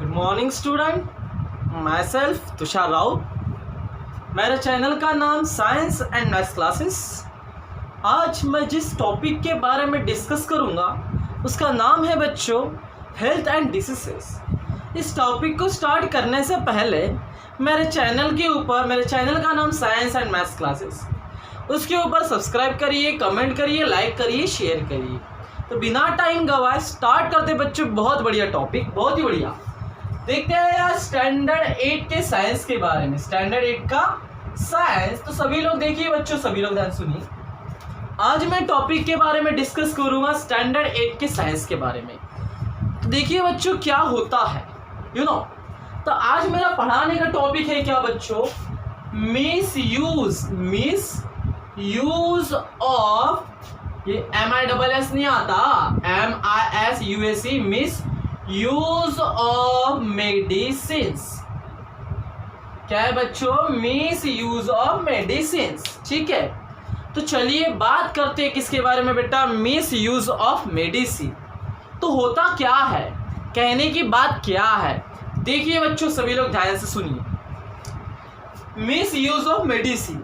Good morning student, my self Tushar Rao. मेरे channel का नाम साइंस एंड मैथ्स क्लासेस। आज मैं जिस टॉपिक के बारे में डिस्कस करूंगा उसका नाम है बच्चों हेल्थ एंड डिसीजेस। इस टॉपिक को स्टार्ट करने से पहले मेरे चैनल का नाम साइंस एंड मैथ्स क्लासेस, उसके ऊपर सब्सक्राइब करिए, कमेंट करिए, लाइक करिए, शेयर करिए। तो बिना टाइम गवाए स्टार्ट करते बच्चों। बहुत बढ़िया टॉपिक, बहुत ही बढ़िया। देखते हैं यार स्टैंडर्ड 8 के साइंस के बारे में। स्टैंडर्ड 8 का साइंस, तो सभी लोग देखिए बच्चों, सभी लोग ध्यान सुनिए। आज मैं टॉपिक के बारे में डिस्कस करूंगा स्टैंडर्ड 8 के साइंस के बारे में। तो देखिए बच्चों क्या होता है तो आज मेरा पढ़ाने का टॉपिक है क्या बच्चों, मिस यूज ऑफ, ये MISS नहीं आता, MISUSE, miss use of medicines. क्या है बच्चों, मिस यूज ऑफ मेडिसिन्स। ठीक है, तो चलिए बात करते हैं किसके बारे में बेटा, मिस यूज ऑफ मेडिसिन। तो होता क्या है, कहने की बात क्या है, देखिए बच्चों सभी लोग ध्यान से सुनिए। मिस यूज ऑफ मेडिसिन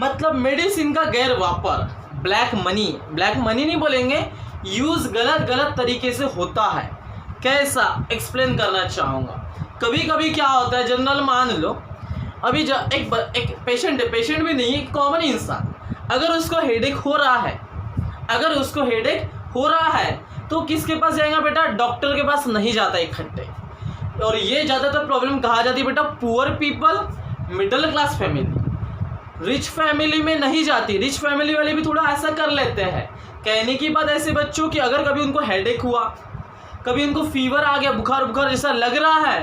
मतलब मेडिसिन का गैर वापर, ब्लैक मनी नहीं बोलेंगे, यूज गलत तरीके से होता है। कैसा एक्सप्लेन करना चाहूँगा। कभी कभी क्या होता है, जनरल मान लो अभी एक पेशेंट है, पेशेंट भी नहीं, एक कॉमन इंसान, अगर उसको हेडेक हो रहा है तो किसके पास जाएगा बेटा, डॉक्टर के पास नहीं जाता इकट्ठे। और ये ज़्यादातर प्रॉब्लम कहा जाती है बेटा poor people, middle class family, rich family में नहीं जाती। रिच फैमिली वाले भी थोड़ा ऐसा कर लेते हैं। कहने की बात ऐसे बच्चों कि अगर कभी उनको हेडेक हुआ, कभी उनको फीवर आ गया, बुखार जैसा लग रहा है,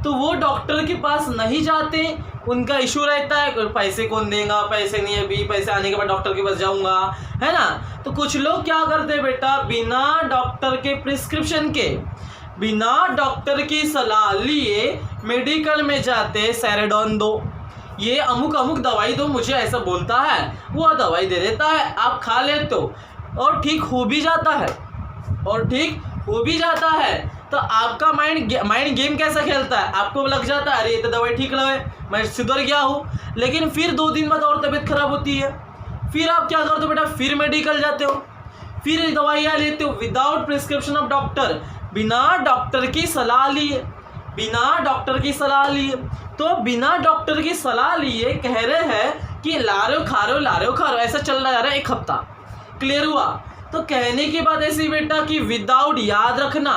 तो वो डॉक्टर के पास नहीं जाते। उनका इशू रहता है पैसे कौन देगा, पैसे नहीं है, अभी पैसे आने के बाद डॉक्टर के पास जाऊंगा, है ना। तो कुछ लोग क्या करते हैं बेटा, बिना डॉक्टर के प्रिस्क्रिप्शन के, बिना डॉक्टर की सलाह लिए मेडिकल में जाते, सेरेडॉन दो, ये अमुक दवाई दो, मुझे ऐसा बोलता है, वो दवाई दे देता है, आप खा लेते हो और ठीक हो भी जाता है। तो आपका माइंड गेम कैसा खेलता है, आपको लग जाता है अरे ये तो दवाई ठीक लगे, मैं सुधर गया हूँ। लेकिन फिर 2 दिन बाद और तबीयत खराब होती है, फिर आप क्या करते हो बेटा, फिर मेडिकल जाते हो, फिर दवाइयाँ लेते हो विदाउट प्रिस्क्रिप्शन ऑफ डॉक्टर, बिना डॉक्टर की सलाह लिए। तो बिना डॉक्टर की सलाह लिए कह रहे हैं कि ला रहे हो खा रहे हो, ऐसा चल रहा है 1 हफ्ता। क्लियर हुआ। तो कहने की बात ऐसी बेटा कि विदाउट, याद रखना,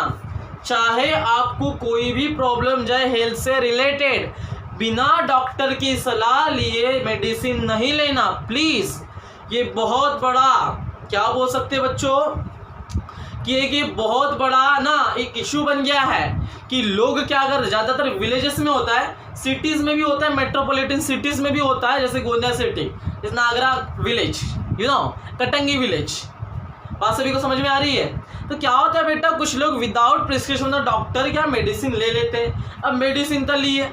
चाहे आपको कोई भी प्रॉब्लम जाए हेल्थ से रिलेटेड, बिना डॉक्टर की सलाह लिए मेडिसिन नहीं लेना प्लीज। ये बहुत बड़ा, क्या बोल सकते बच्चों, कि ये बहुत बड़ा ना एक इशू बन गया है कि लोग क्या कर, ज़्यादातर विलेजेस में होता है, सिटीज़ में भी होता है, मेट्रोपॉलिटन सिटीज़ में भी होता है, जैसे गोंदिया सिटी, जैसे नागरा विलेज, कटंगी विलेज। बात सभी को समझ में आ रही है। तो क्या होता है बेटा, कुछ लोग विदाउट प्रिस्क्रिप्शन ऑफ डॉक्टर क्या मेडिसिन ले लेते हैं। अब मेडिसिन तो लिए,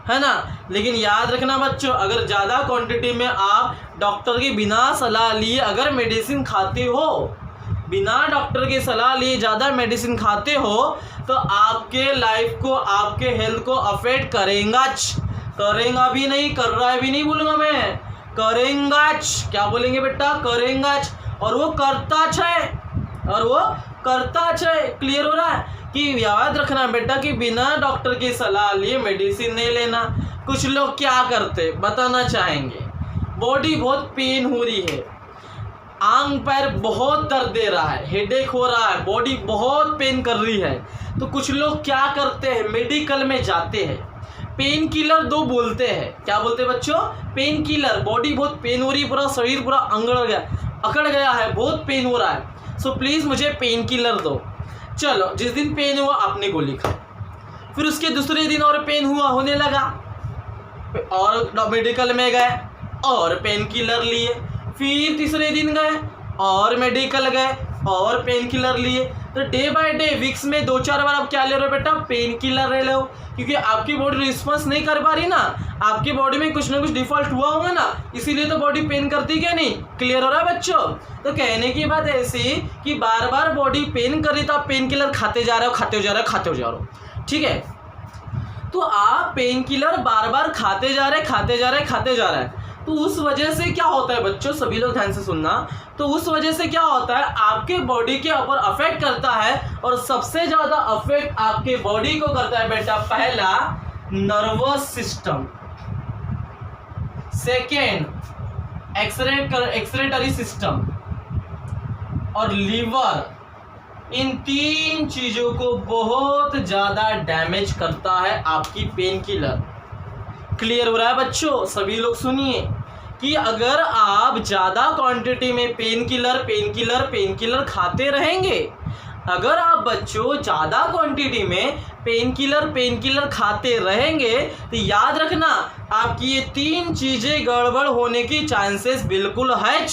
है ना, लेकिन याद रखना बच्चों, अगर ज़्यादा क्वांटिटी में आप डॉक्टर की बिना सलाह लिए अगर मेडिसिन खाते हो, बिना डॉक्टर की सलाह लिए ज़्यादा मेडिसिन खाते हो, तो आपके लाइफ को, आपके हेल्थ को अफेक्ट करेगा भी नहीं, कर रहा है भी नहीं बोलूँगा मैं, करेगा। क्या बोलेंगे बेटा, करेगा। और वो करता है। क्लियर हो रहा है कि याद रखना बेटा कि बिना डॉक्टर की सलाह लिए मेडिसिन नहीं लेना। कुछ लोग क्या करते बताना चाहेंगे, बॉडी बहुत पेन हो रही है, आंग पैर बहुत दर्द दे रहा है, हेडेक हो रहा है, बॉडी बहुत पेन कर रही है, तो कुछ लोग क्या करते हैं, मेडिकल में जाते हैं, पेन किलर 2 बोलते हैं। क्या बोलते हैं बच्चों, पेन किलर। बॉडी बहुत पेन हो रही है, पूरा शरीर पूरा अकड़ गया है, बहुत पेन हो रहा है, सो प्लीज़ मुझे पेन किलर दो। चलो, जिस दिन पेन हुआ आपने गोली खाई, फिर उसके दूसरे दिन और पेन होने लगा, और मेडिकल में गए और पेन किलर लिए, फिर तीसरे दिन गए और मेडिकल गए और पेन किलर लिए। तो डे बाय डे, वीक्स में 2-4 बार आप क्या ले रहे हो बेटा, पेन किलर ले लो, क्योंकि आपकी बॉडी रिस्पॉन्स नहीं कर पा रही ना, आपकी बॉडी में कुछ ना कुछ डिफॉल्ट हुआ होगा ना, इसीलिए तो बॉडी पेन करती क्या नहीं। क्लियर हो रहा है बच्चों। तो कहने की बात ऐसी कि बार बार बॉडी पेन कर रही तो आप पेन किलर खाते जा रहे हो। ठीक है। तो आप पेन किलर बार बार खाते जा रहे हैं, तो उस वजह से क्या होता है बच्चों, सभी लोग ध्यान से सुनना, तो उस वजह से क्या होता है, आपके बॉडी के ऊपर अफेक्ट करता है, और सबसे ज्यादा अफेक्ट आपके बॉडी को करता है बेटा, पहला nervous system, second excretory system और लीवर। इन तीन चीजों को बहुत ज्यादा डैमेज करता है आपकी पेन किलर। क्लियर हो रहा है बच्चों? सभी लोग सुनिए कि अगर आप ज़्यादा क्वांटिटी में पेन किलर खाते रहेंगे, अगर आप बच्चों ज़्यादा क्वांटिटी में पेन किलर खाते रहेंगे, तो याद रखना आपकी ये तीन चीज़ें गड़बड़ होने की चांसेस बिल्कुल है।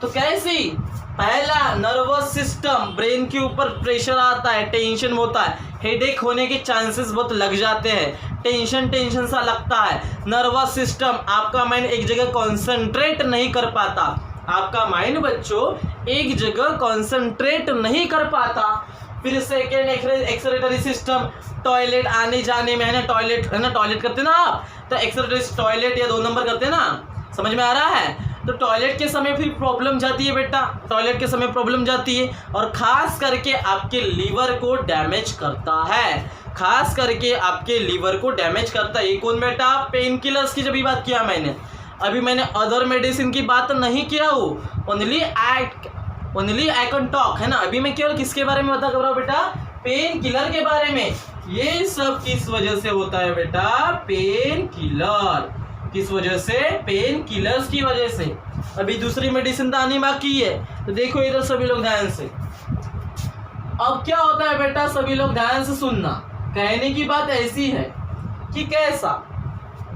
तो कैसी? पहला नर्वस सिस्टम, ब्रेन के ऊपर प्रेशर आता है, टेंशन होता है, हेडेक होने के चांसेस बहुत लग जाते हैं, टेंशन सा लगता है। नर्वस सिस्टम, आपका माइंड एक जगह कंसंट्रेट नहीं कर पाता, आपका माइंड बच्चों एक जगह कंसंट्रेट नहीं कर पाता। फिर सेकेंड एक्सक्रीटरी सिस्टम, टॉयलेट आने जाने में, है ना, टॉयलेट करते ना आप, तो एक्सक्रीटरी टॉयलेट या 2 नंबर करते ना, समझ में आ रहा है? तो टॉयलेट के समय फिर प्रॉब्लम जाती है बेटा, टॉयलेट के समय प्रॉब्लम जाती है, और खास करके आपके लीवर को डैमेज करता है, खास करके आपके लीवर को डैमेज करता है। ये कौन बेटा? पेन किलर्स की जब बात किया मैंने, अभी मैंने अदर मेडिसिन की बात नहीं किया हूँ, ओनली आई कैन टॉक, है ना। अभी मैं केवल किसके बारे में बता कर रहा हूँ बेटा? पेन किलर के बारे में। ये सब किस वजह से होता है बेटा? Pain killer. किस वजह से? पेन किलर्स की वजह से। अभी दूसरी मेडिसिन तो आनी बाकी है, तो देखो इधर सभी लोग ध्यान से। अब क्या होता है बेटा, सभी लोग ध्यान से सुनना, कहने की बात ऐसी है कि कैसा,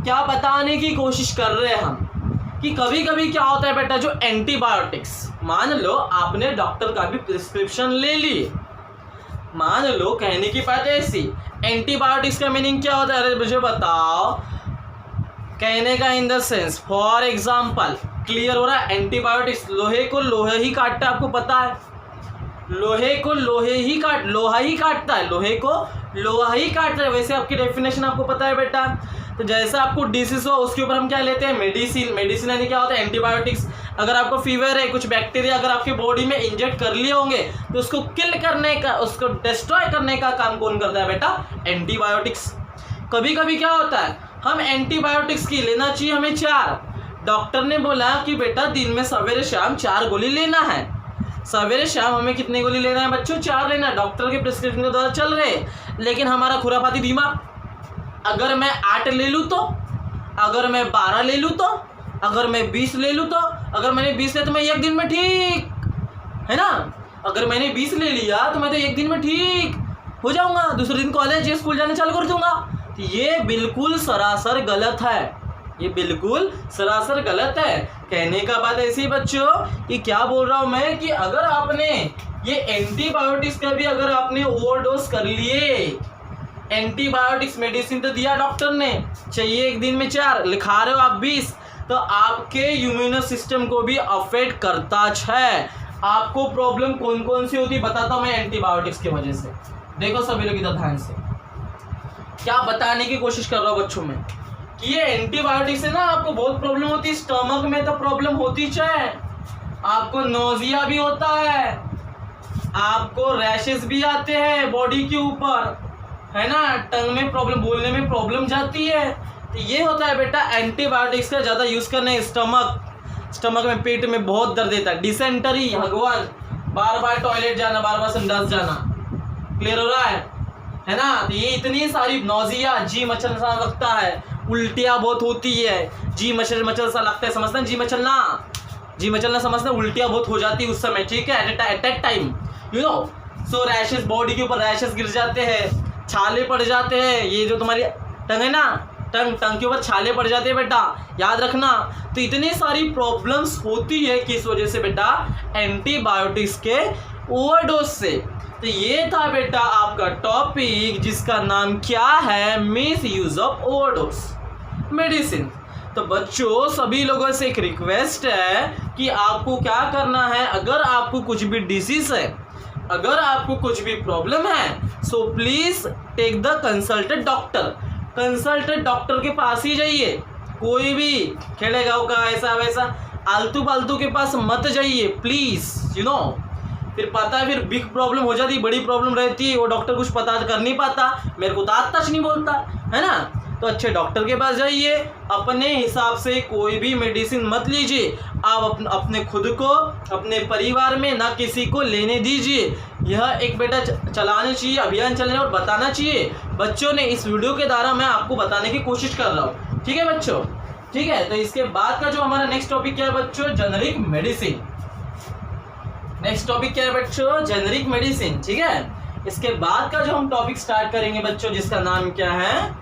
क्या बताने की कोशिश कर रहे हैं हम, कि कभी कभी क्या होता है बेटा, जो एंटीबायोटिक्स, मान लो आपने डॉक्टर का भी प्रिस्क्रिप्शन ले लिए, मान लो, कहने की बात ऐसी, एंटीबायोटिक्स का मीनिंग क्या होता है? अरे मुझे बताओ, कहने का in the sense, for example, clear हो रहा है? एंटीबायोटिक्स, लोहे को लोहा ही काटता है, आपको पता है, लोहे को लोहा ही काटता है, लोहे को लोहा ही काटता है। वैसे आपकी डेफिनेशन आपको पता है बेटा। तो जैसा आपको डिसीज हो, उसके ऊपर हम क्या लेते हैं? मेडिसिन यानी क्या होता है? एंटीबायोटिक्स। अगर आपको फीवर है, कुछ बैक्टीरिया अगर आपके बॉडी में इंजेक्ट कर लिए होंगे, तो उसको किल करने का, उसको डिस्ट्रॉय करने का काम कौन करता है बेटा? एंटीबायोटिक्स। कभी कभी क्या होता है, हम एंटीबायोटिक्स की लेना चाहिए हमें 4, डॉक्टर ने बोला कि बेटा दिन में सवेरे शाम 4 गोली लेना है, सवेरे शाम हमें कितने गोली लेना है बच्चों? 4 लेना है, डॉक्टर के प्रिस्क्रिप्शन के द्वारा चल रहे। लेकिन हमारा खुरापाती दिमाग, अगर मैं 8 ले लूँ तो, अगर मैं 12 ले लूँ तो, अगर मैं 20 ले लूँ तो, अगर मैंने 20 ले तो मैं एक दिन में ठीक, है ना, अगर मैंने 20 ले लिया तो मैं तो एक दिन में ठीक हो जाऊंगा, दूसरे दिन कॉलेज या स्कूल जाने चालू कर दूंगा। तो ये बिल्कुल सरासर गलत है, ये बिल्कुल सरासर गलत है। कहने का बात ऐसी बच्चों कि क्या बोल रहा हूं मैं, कि अगर आपने ये एंटीबायोटिक्स का भी अगर आपने ओवरडोज कर लिए, एंटीबायोटिक्स मेडिसिन तो दिया डॉक्टर ने, चाहिए एक दिन में 4, लिखा रहे हो आप 20, तो आपके इम्यूनो सिस्टम को भी अफेक्ट करता है। आपको प्रॉब्लम कौन कौन सी होती बताता हूं मैं एंटीबायोटिक्स की वजह से। देखो सभी लोग इधर ध्यान से, क्या बताने की कोशिश कर रहा हूं बच्चों में, कि ये एंटीबायोटिक्स से ना आपको बहुत प्रॉब्लम होती है। स्टमक में तो प्रॉब्लम होती है, आपको नोजिया भी होता है, आपको रैशेस भी आते हैं बॉडी के ऊपर, है ना, टंग में प्रॉब्लम, बोलने में प्रॉब्लम जाती है। तो ये होता है बेटा एंटीबायोटिक्स का ज़्यादा यूज़ करने। स्टमक में, पेट में बहुत दर्द देता है, डिसेंटरी, भगवान, बार बार टॉयलेट जाना, बार बार संडास जाना, क्लियर हो रहा है ना। तो ये इतनी सारी नोजिया, जी मचल सा लगता है, उल्टियाँ बहुत होती है, जी मचल सा लगता है, समझते हैं जी मचलना समझते हैं, उल्टियाँ बहुत हो जाती है उस समय, ठीक है, at that time you know. So rashes, body के ऊपर रैशेस गिर जाते हैं, छाले पड़ जाते हैं, ये जो तुम्हारी टंग है ना, टंग के ऊपर छाले पड़ जाते हैं बेटा, याद रखना। तो इतनी सारी प्रॉब्लम्स होती है किस वजह से बेटा? एंटीबायोटिक्स के ओवरडोज से। तो ये था बेटा आपका टॉपिक, जिसका नाम क्या है? Miss use of overdose medicine. तो बच्चों सभी लोगों से एक रिक्वेस्ट है कि आपको क्या करना है, अगर आपको कुछ भी डिसीज है, अगर आपको कुछ भी प्रॉब्लम है, so please take the consulted doctor, consulted doctor के पास ही जाइए। कोई भी खेड़े गाँव का ऐसा वैसा आलतू फालतू के पास मत जाइए प्लीज़, यू नो। फिर पता है फिर बिग प्रॉब्लम हो जाती है, बड़ी प्रॉब्लम रहती है, वो डॉक्टर कुछ पता कर नहीं पाता, मेरे को तो आज तक नहीं बोलता है ना। तो अच्छे डॉक्टर के पास जाइए, अपने हिसाब से कोई भी मेडिसिन मत लीजिए। आप अपने खुद को, अपने परिवार में ना किसी को लेने दीजिए। यह एक बेटा चलाना चाहिए, अभियान चलाने और बताना चाहिए बच्चों ने। इस वीडियो के द्वारा मैं आपको बताने की कोशिश कर रहा हूँ, ठीक है बच्चों, ठीक है। तो इसके बाद का जो हमारा नेक्स्ट टॉपिक क्या है बच्चों, जेनेरिक मेडिसिन। नेक्स्ट टॉपिक क्या है बच्चों, जेनेरिक मेडिसिन, ठीक है। इसके बाद का जो हम टॉपिक स्टार्ट करेंगे बच्चों, जिसका नाम क्या है,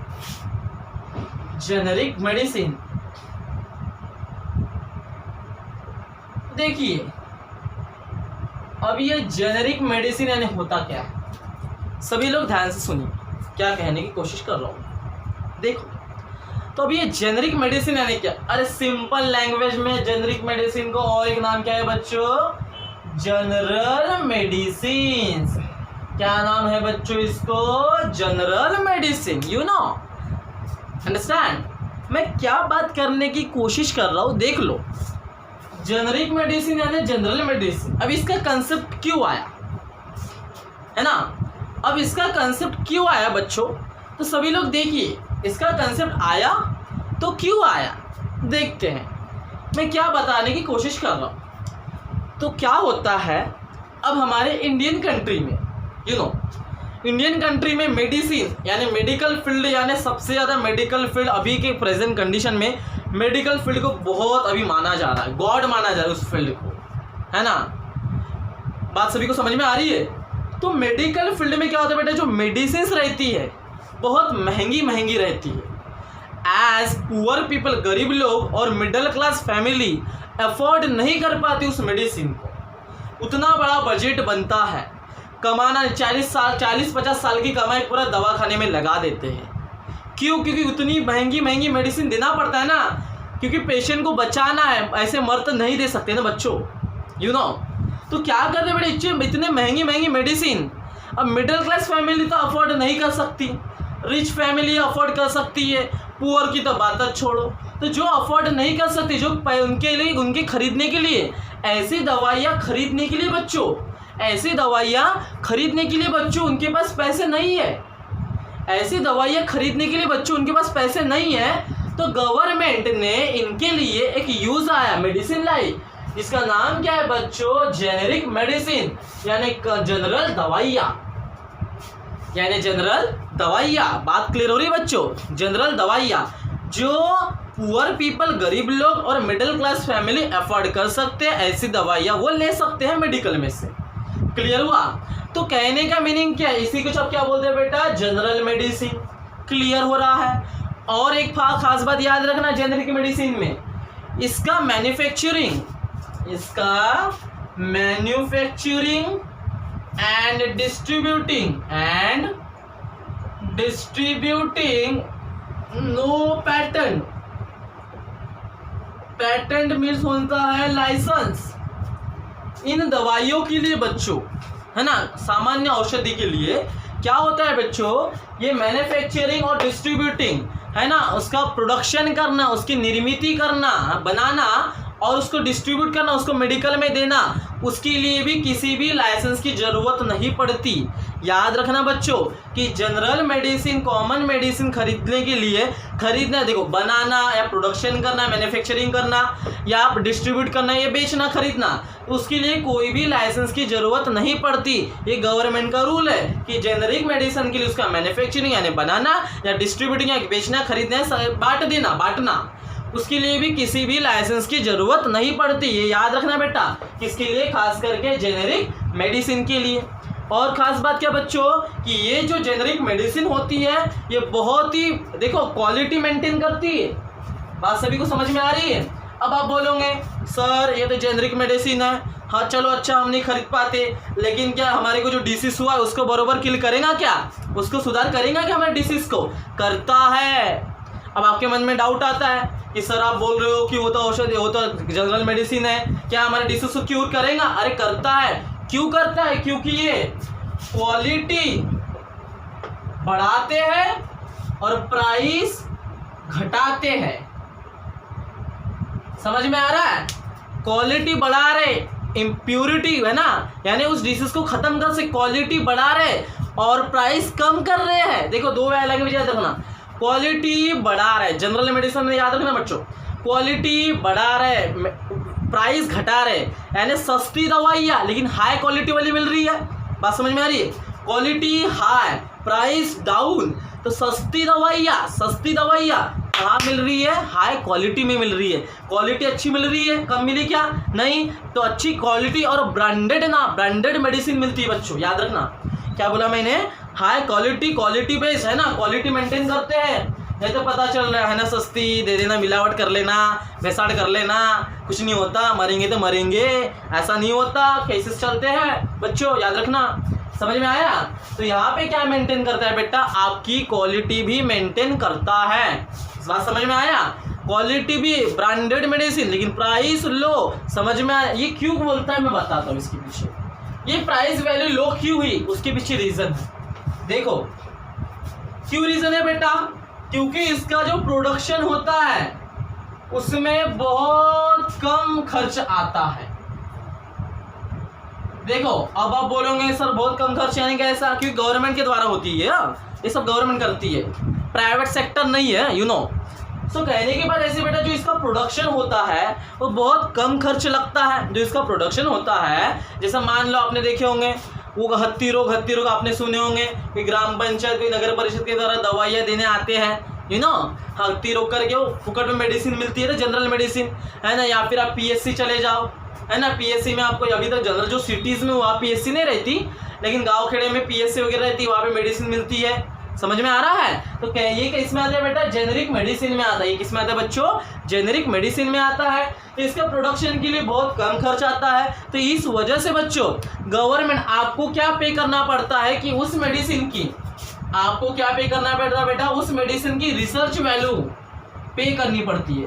जेनेरिक मेडिसिन। देखिए अब ये जेनेरिक मेडिसिन यानी होता क्या है, सभी लोग ध्यान से सुनिए, क्या कहने की कोशिश कर रहा हूं। देखो तो अब ये जेनेरिक मेडिसिन यानी क्या, अरे सिंपल लैंग्वेज में जेनेरिक मेडिसिन को और एक नाम क्या है बच्चों, जनरल मेडिसिन। क्या नाम है बच्चों इसको, general medicine, you know, understand. मैं क्या बात करने की कोशिश कर रहा हूं, देख लो। जेनेरिक मेडिसिन यानी जनरल मेडिसिन, अब इसका कंसेप्ट क्यों आया है ना, अब इसका कंसेप्ट क्यों आया बच्चों, तो सभी लोग देखिए इसका कंसेप्ट आया तो क्यों आया, देखते हैं। मैं क्या बताने की कोशिश कर रहा हूं। तो क्या होता है, अब हमारे इंडियन कंट्री में, यू नो, इंडियन कंट्री में मेडिसिन यानी मेडिकल फील्ड, यानी सबसे ज़्यादा मेडिकल फील्ड अभी के प्रेजेंट कंडीशन में मेडिकल फील्ड को बहुत अभी माना जा रहा है, गॉड माना जा रहा है उस फील्ड को, है ना। बात सभी को समझ में आ रही है। तो मेडिकल फील्ड में क्या होता है बेटा, जो मेडिसिन रहती है बहुत महंगी महंगी रहती है। एज पुअर पीपल, गरीब लोग और मिडिल क्लास फैमिली अफोर्ड नहीं कर पाती उस मेडिसिन को। उतना बड़ा बजट बनता है, कमाना 40-50 साल की कमाई पूरा दवाखाने में लगा देते हैं। क्यों, क्योंकि उतनी महंगी महंगी मेडिसिन देना पड़ता है ना, क्योंकि पेशेंट को बचाना है, ऐसे मर्द नहीं दे सकते ना बच्चों, यू नो। तो क्या करते बेटे, इतने महंगी महंगी मेडिसिन। अब मिडिल क्लास फैमिली तो अफोर्ड नहीं कर सकती, रिच फैमिली अफोर्ड कर सकती है, पुअर की तो बात छोड़ो। तो जो अफोर्ड नहीं कर सकती, जो उनके लिए, उनके खरीदने के लिए ऐसी दवाइयाँ खरीदने के लिए बच्चों, ऐसी दवाइयाँ खरीदने के लिए बच्चों उनके पास पैसे नहीं है, ऐसी दवाइयाँ खरीदने के लिए बच्चों उनके पास पैसे नहीं है। तो गवर्नमेंट ने इनके लिए एक यूज आया, मेडिसिन लाई, जिसका नाम क्या है बच्चों, जेनेरिक मेडिसिन, यानी जनरल दवाइयाँ, यानी जनरल दवाइयाँ। बात क्लियर हो रही है बच्चों, जनरल दवाइयाँ जो पुअर पीपल, गरीब लोग और मिडिल क्लास फैमिली अफोर्ड कर सकते हैं, ऐसी दवाइयाँ वो ले सकते हैं मेडिकल में से। क्लियर हुआ। तो कहने का मीनिंग क्या है, इसी को आप क्या बोलते हैं बेटा, जनरल मेडिसिन। क्लियर हो रहा है। और एक खास बात याद रखना जेनेरिक मेडिसिन में, इसका manufacturing and distributing no patent. Patent means होता है लाइसेंस। इन दवाइयों के लिए बच्चों, है ना, सामान्य औषधि के लिए क्या होता है बच्चों, ये मैन्युफैक्चरिंग और डिस्ट्रीब्यूटिंग, है ना, उसका प्रोडक्शन करना, उसकी निर्मित करना, बनाना और उसको डिस्ट्रीब्यूट करना, उसको मेडिकल में देना, उसके लिए भी किसी भी लाइसेंस की ज़रूरत नहीं पड़ती। याद रखना बच्चों कि जनरल मेडिसिन, कॉमन मेडिसिन खरीदने के लिए, खरीदना, देखो, बनाना या प्रोडक्शन करना, मैन्युफैक्चरिंग करना या आप डिस्ट्रीब्यूट करना, ये बेचना, खरीदना, उसके लिए कोई भी लाइसेंस की ज़रूरत नहीं पड़ती। ये गवर्नमेंट का रूल है कि जेनेरिक मेडिसिन के लिए उसका मैन्युफैक्चरिंग यानी बनाना या डिस्ट्रीब्यूटिंग या बेचना, खरीदना, बांटना, उसके लिए भी किसी भी लाइसेंस की जरूरत नहीं पड़ती। ये याद रखना बेटा, किसके लिए, खास करके जेनेरिक मेडिसिन के लिए। और खास बात क्या बच्चों कि ये जो जेनेरिक मेडिसिन होती है ये बहुत ही, देखो, क्वालिटी मेंटेन करती है। बात सभी को समझ में आ रही है। अब आप बोलोगे सर ये तो जेनेरिक मेडिसिन है, हाँ चलो अच्छा हम नहीं खरीद पाते, लेकिन क्या हमारे को जो डिसीज हुआ उसको बरोबर किल करेगा, क्या उसको सुधार करेगा क्या हमारे डिसीज को, करता है। अब आपके मन में डाउट आता है कि सर आप बोल रहे हो कि वो तो औषधि, वो तो जनरल मेडिसिन है, क्या हमारे डिसीज को क्यूर करेगा? अरे करता है। क्यों करता है? क्योंकि ये क्वालिटी बढ़ाते हैं और प्राइस घटाते हैं। समझ में आ रहा है? क्वालिटी बढ़ा रहे, इम्प्योरिटी है ना, यानी उस डिसीज को खत्म कर से क्वालिटी बढ़ा रहे और प्राइस कम कर रहे हैं। देखो दो अलग वजह रखना, क्वालिटी बढ़ा रहे, जनरल मेडिसिन में याद रखना बच्चों, क्वालिटी बढ़ा रहे, प्राइस घटा रहे, यानी सस्ती दवाइयाँ लेकिन हाई क्वालिटी वाली मिल रही है। बात समझ में आ रही है? क्वालिटी हाई, प्राइस डाउन, तो सस्ती दवाइयाँ कहाँ मिल रही है? हाई क्वालिटी में मिल रही है। क्वालिटी अच्छी मिल रही है, कम मिली क्या? नहीं, तो अच्छी क्वालिटी और ब्रांडेड ना, ब्रांडेड मेडिसिन मिलती है बच्चों, याद रखना। क्या बोला मैंने? हाई क्वालिटी, क्वालिटी बेस है ना, क्वालिटी मेंटेन करते हैं। नहीं तो पता चल रहा है ना, सस्ती दे देना, मिलावट कर लेना, भेसाड़ कर लेना, कुछ नहीं होता, मरेंगे तो मरेंगे, ऐसा नहीं होता, केसेस चलते हैं बच्चों, याद रखना। समझ में आया? तो यहाँ पे क्या मेंटेन करता है बेटा? आपकी क्वालिटी भी मेंटेन करता है। बात समझ में आया? क्वालिटी भी, ब्रांडेड मेडिसिन लेकिन प्राइस लो। समझ में आया? ये क्यों बोलता है मैं बताता हूँ इसके पीछे। ये प्राइस वैल्यू लो क्यों हुई, उसके पीछे रीजन है। देखो क्यों रीजन है बेटा? क्योंकि इसका जो प्रोडक्शन होता है उसमें बहुत कम खर्च आता है। देखो अब आप बोलोगे सर बहुत कम खर्च यानी कैसा? क्योंकि गवर्नमेंट के द्वारा होती है, ये सब गवर्नमेंट करती है, प्राइवेट सेक्टर नहीं है, यू नो। सो कहने के बाद ऐसे बेटा जो इसका प्रोडक्शन होता है वो बहुत कम खर्च लगता है। जो इसका प्रोडक्शन होता है, जैसे मान लो आपने देखे होंगे वो हत्ती रोग आपने सुने होंगे कि ग्राम पंचायत की नगर परिषद के द्वारा दवाइयाँ देने आते हैं, यू नो। हत्ती रोग करके वो फुकट में मेडिसिन मिलती है ना, जनरल मेडिसिन है ना। या फिर आप पीएससी चले जाओ, है ना, पीएससी में आपको अभी तक जनरल जो सिटीज़ में वहाँ पीएससी नहीं रहती, लेकिन गाँव खेड़े में पीएससी वगैरह रहती है, वहाँ पे मेडिसिन मिलती है। समझ में आ रहा है? तो ये किसमें आता है बेटा? जेनेरिक मेडिसिन में आता है। ये किसमें आता है बच्चों? जेनेरिक मेडिसिन में आता है। इसका प्रोडक्शन के लिए बहुत कम खर्च आता है। तो इस वजह से बच्चों गवर्नमेंट आपको क्या पे करना पड़ता है कि उस मेडिसिन की, आपको क्या पे करना पड़ता है बेटा? उस मेडिसिन की रिसर्च वैल्यू पे करनी पड़ती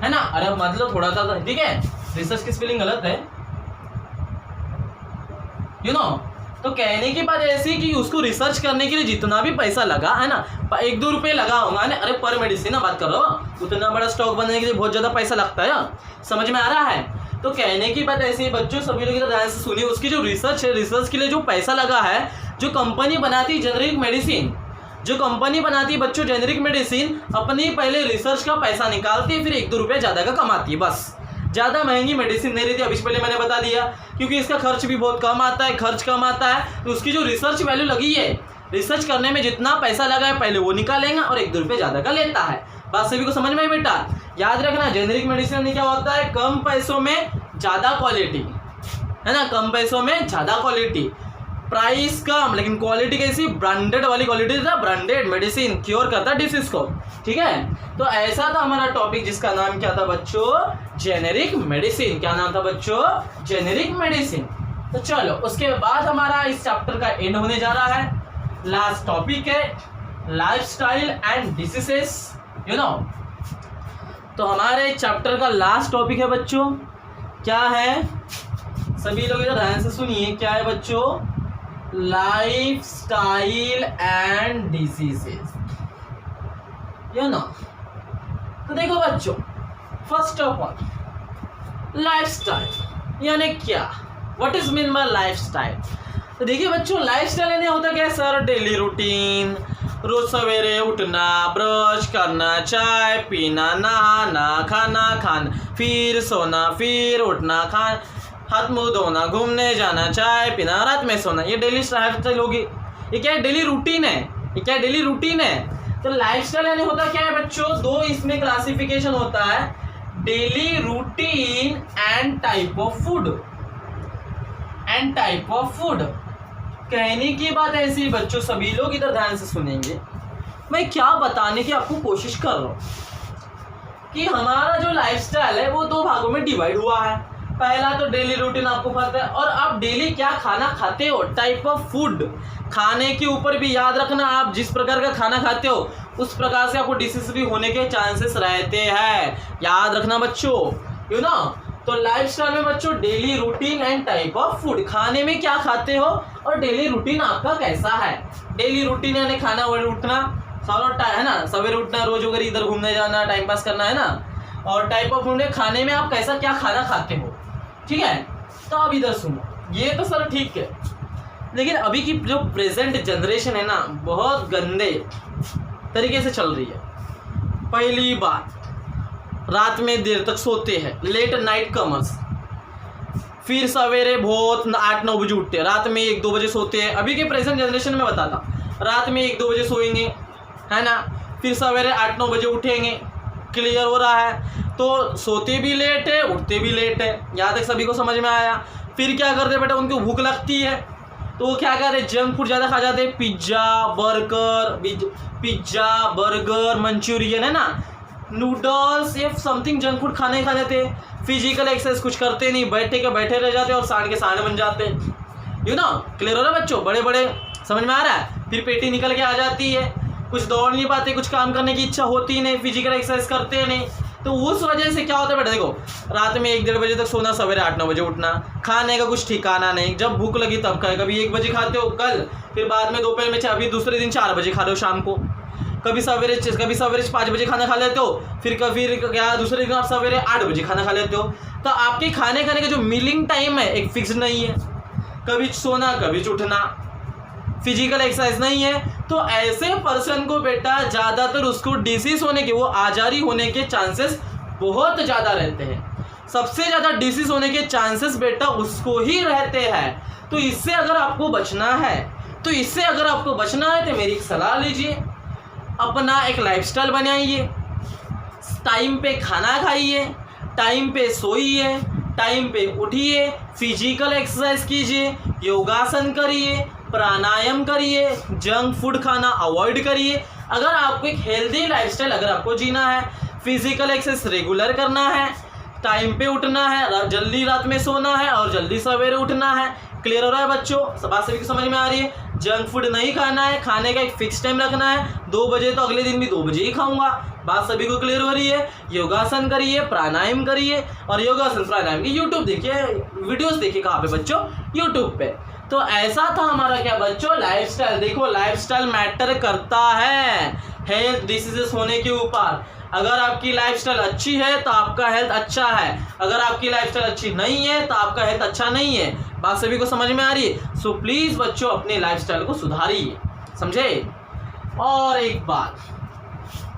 है ना। अरे मतलब थोड़ा सा, ठीक है, रिसर्च की स्पेलिंग गलत है, यू नो। तो कहने की बात ऐसी कि उसको रिसर्च करने के लिए जितना भी पैसा लगा है ना, 1-2 रुपये लगा होगा ना, अरे पर मेडिसिन ना बात करो, उतना बड़ा स्टॉक बनने के लिए बहुत ज़्यादा पैसा लगता है। समझ में आ रहा है? तो कहने की बात ऐसी बच्चों, सभी लोग ध्यान से सुनिए, उसकी जो रिसर्च है, रिसर्च के लिए जो पैसा लगा है, जो कंपनी बनाती है जेनेरिक मेडिसिन, जो कंपनी बनाती है बच्चों जेनेरिक मेडिसिन, अपनी पहले रिसर्च का पैसा निकालती है, फिर 1-2 रुपये ज़्यादा का कमाती है, बस। ज़्यादा महंगी मेडिसिन नहीं रहती, अभी से पहले मैंने बता दिया, क्योंकि इसका खर्च भी बहुत कम आता है, खर्च कम आता है, तो उसकी जो रिसर्च वैल्यू लगी है, रिसर्च करने में जितना पैसा लगा है पहले वो निकालेंगे और 1-2 रुपये ज़्यादा का लेता है। बात सभी को समझ में आई बेटा? याद रखना, जेनेरिक मेडिसिन में क्या होता है? कम पैसों में ज़्यादा क्वालिटी, है ना, कम पैसों में ज़्यादा क्वालिटी, प्राइस कम लेकिन क्वालिटी कैसी? ब्रांडेड वाली क्वालिटी था, ब्रांडेड मेडिसिन क्योर करता डिसीज को, ठीक है। तो ऐसा था हमारा टॉपिक जिसका नाम क्या था बच्चों? Generic medicine. क्या नाम था बच्चों? Generic medicine. तो चलो उसके बाद हमारा इस चैप्टर का एंड होने जा रहा है। लास्ट टॉपिक है lifestyle and diseases, you know. तो हमारे चैप्टर का लास्ट टॉपिक है बच्चों, क्या है? सभी लोग इधर ध्यान से सुनिए, क्या है बच्चों? Lifestyle and diseases, you know. तो देखो बच्चों, फर्स्ट ऑफ ऑल लाइफस्टाइल यानी क्या? What is mean by lifestyle? तो देखिए बच्चों, लाइफस्टाइल यानी होता क्या है सर? डेली रूटीन, रोज सवेरे उठना, ब्रश करना, चाय पीना, नहाना, खाना खाना, फिर सोना, फिर उठना, हाथ मुंह धोना, घूमने जाना, चाय पीना, रात में सोना, ये डेली लाइफस्टाइल होगी। ये क्या है? डेली रूटीन है। ये क्या है? डेली रूटीन है। तो लाइफस्टाइल यानी होता क्या है बच्चों? दो इसमें क्लासिफिकेशन होता है, daily routine and type of food, and type of food. कहने की बात ऐसी बच्चों, सभी लोग इधर ध्यान से सुनेंगे, मैं क्या बताने की आपको कोशिश कर रहा हूं कि हमारा जो लाइफस्टाइल है वो 2 भागों में डिवाइड हुआ है। पहला तो डेली रूटीन आपको पता है, और आप डेली क्या खाना खाते हो, टाइप ऑफ फूड। खाने के ऊपर भी याद रखना, आप जिस प्रकार का खाना खाते हो उस प्रकार से आपको डिसीज भी होने के चांसेस रहते हैं, याद रखना बच्चों, यू नो। तो लाइफस्टाइल में बच्चों daily routine and type of food, खाने में क्या खाते हो और डेली रूटीन आपका कैसा है। डेली रूटीन यानी खाना और उठना, सारा है ना, सवेरे उठना, रोज वगैरह इधर घूमने जाना, टाइम पास करना है ना। और टाइप ऑफ फूड, खाने में आप कैसा क्या खाना खाते हो, ठीक है। तो अब इधर सुनो, ये तो सर ठीक है, लेकिन अभी की जो प्रेजेंट जनरेशन है ना, बहुत गंदे तरीके से चल रही है। पहली बात, रात में देर तक सोते हैं, लेट नाइट कमर्स, फिर सवेरे बहुत 8-9 बजे उठते हैं, रात में 1-2 बजे सोते हैं। अभी के प्रेजेंट जनरेशन में बताता, रात में 1-2 बजे सोएंगे, है ना, फिर सवेरे 8-9 बजे उठेंगे। क्लियर हो रहा है। तो सोते भी लेट है, उठते भी लेट है। यहाँ तक सभी को समझ में आया। फिर क्या करते बेटा, उनको भूख लगती है तो वो क्या करते, जंक फूड ज़्यादा खा जाते, पिज्ज़ा बर्गर मंचूरियन, है ना, नूडल्स, ये समथिंग जंक फूड खाने खा जाते। फिजिकल एक्सरसाइज कुछ करते नहीं, बैठे के बैठे रह जाते और सांड के सांड बन जाते। यू नो, क्लियर हो रहा है बच्चों, बड़े बड़े, समझ में आ रहा है। फिर पेटी निकल के आ जाती है, कुछ दौड़ नहीं पाते, कुछ काम करने की इच्छा होती नहीं, फिजिकल एक्सरसाइज करते नहीं। तो उस वजह से क्या होता है बेटा, देखो रात में 1-1.5 बजे तक सोना, सवेरे 8-9 बजे उठना, खाने का कुछ ठिकाना नहीं, जब भूख लगी तब खाए। कभी 1 बजे खाते हो कल, फिर बाद में दोपहर में, अभी दूसरे दिन 4 बजे खा रहे हो शाम को। कभी सवेरे 5 बजे खाना खा लेते हो, फिर क्या दूसरे दिन आप सवेरे 8 बजे खाना खा लेते हो। तो आपके खाने का जो मिलिंग टाइम है एक फिक्स नहीं है, कभी सोना कभी उठना, फिजिकल एक्सरसाइज नहीं है। तो ऐसे पर्सन को बेटा ज़्यादातर उसको डिसीज होने के, वो आजारी होने के चांसेस बहुत ज़्यादा रहते हैं। सबसे ज़्यादा डिसीज होने के चांसेस बेटा उसको ही रहते हैं। तो इससे अगर आपको बचना है, तो मेरी एक सलाह लीजिए, अपना एक लाइफस्टाइल बनाइए, टाइम पे खाना खाइए, टाइम पे सोइए, टाइम पे उठिए, फिजिकल एक्सरसाइज कीजिए, योगासन करिए, प्राणायाम करिए, जंक फूड खाना अवॉइड करिए। अगर आपको एक हेल्दी लाइफस्टाइल अगर आपको जीना है, फिजिकल एक्सरसाइज रेगुलर करना है, टाइम पे उठना है, जल्दी रात में सोना है और जल्दी सवेरे उठना है। क्लियर हो रहा है बच्चों, बात सभी को समझ में आ रही है। जंक फूड नहीं खाना है, खाने का एक फिक्स टाइम रखना है, 2 बजे तो अगले दिन भी 2 बजे ही खाऊंगा। बात सभी को क्लियर हो रही है। योगासन करिए, प्राणायाम करिए, और योगासन प्राणायाम की यूट्यूब देखिए, वीडियोस देखिए, कहाँ पे बच्चों, यूट्यूब पे। तो ऐसा था हमारा क्या बच्चों, लाइफस्टाइल। देखो लाइफस्टाइल मैटर करता है हेल्थ डिसीजेस होने के ऊपर। अगर आपकी लाइफस्टाइल अच्छी है तो आपका हेल्थ अच्छा है, अगर आपकी लाइफस्टाइल अच्छी नहीं है तो आपका हेल्थ अच्छा नहीं है। बात सभी को समझ में आ रही है। सो प्लीज बच्चों अपने लाइफस्टाइल को सुधारिए, समझे। और एक बात,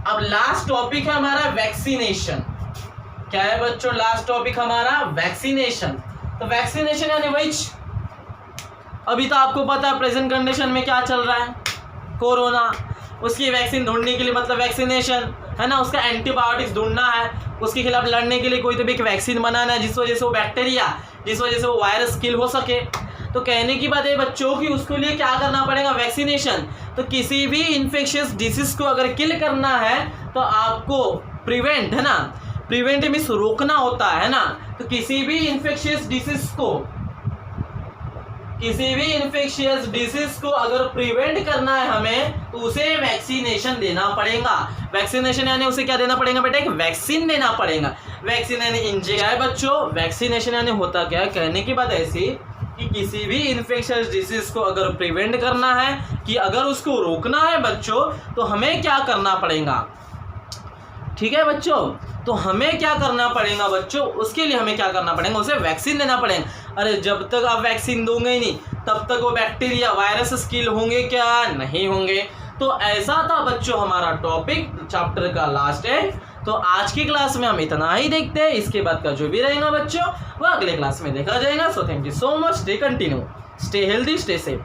अब लास्ट टॉपिक है हमारा वैक्सीनेशन। क्या है बच्चों लास्ट टॉपिक हमारा, वैक्सीनेशन। तो वैक्सीनेशन यानी वही, अभी तो आपको पता है प्रेजेंट कंडीशन में क्या चल रहा है, कोरोना, उसकी वैक्सीन ढूंढने के लिए मतलब वैक्सीनेशन, है ना, उसका एंटीबायोटिक्स ढूंढना है, उसके खिलाफ लड़ने के लिए कोई तो भी एक वैक्सीन बनाना है, जिस वजह से वो बैक्टीरिया, जिस वजह से वो वायरस किल हो सके। तो कहने की बात है बच्चों की, उसके लिए क्या करना पड़ेगा, वैक्सीनेशन। तो किसी भी इन्फेक्शियस डिसीज को अगर किल करना है तो आपको प्रिवेंट, है ना, प्रिवेंट मीन्स रोकना होता है ना। तो किसी भी इन्फेक्शियस डिसीज को अगर प्रिवेंट करना है हमें, तो उसे वैक्सीनेशन देना पड़ेगा। वैक्सीनेशन यानी उसे क्या देना पड़ेगा बेटा, एक वैक्सीन देना पड़ेगा। वैक्सीन यानी इंजेक्शन है बच्चों। वैक्सीनेशन यानी होता क्या है, कहने की बात ऐसी कि किसी भी इन्फेक्शियस डिसीज को अगर प्रिवेंट करना है, कि अगर उसको रोकना है बच्चों, तो हमें क्या करना पड़ेगा, ठीक है बच्चों। तो हमें क्या करना पड़ेगा बच्चों, उसके लिए हमें क्या करना पड़ेगा, उसे वैक्सीन देना पड़ेगा। अरे जब तक आप वैक्सीन दोगे ही नहीं, तब तक वो बैक्टीरिया वायरस किल होंगे क्या, नहीं होंगे। तो ऐसा था बच्चों हमारा टॉपिक चैप्टर का लास्ट है। तो आज की क्लास में हम इतना ही देखते हैं, इसके बाद का जो भी रहेगा बच्चों वो अगले क्लास में देखा जाएगा। So thank you so much, stay continue, stay healthy, stay safe.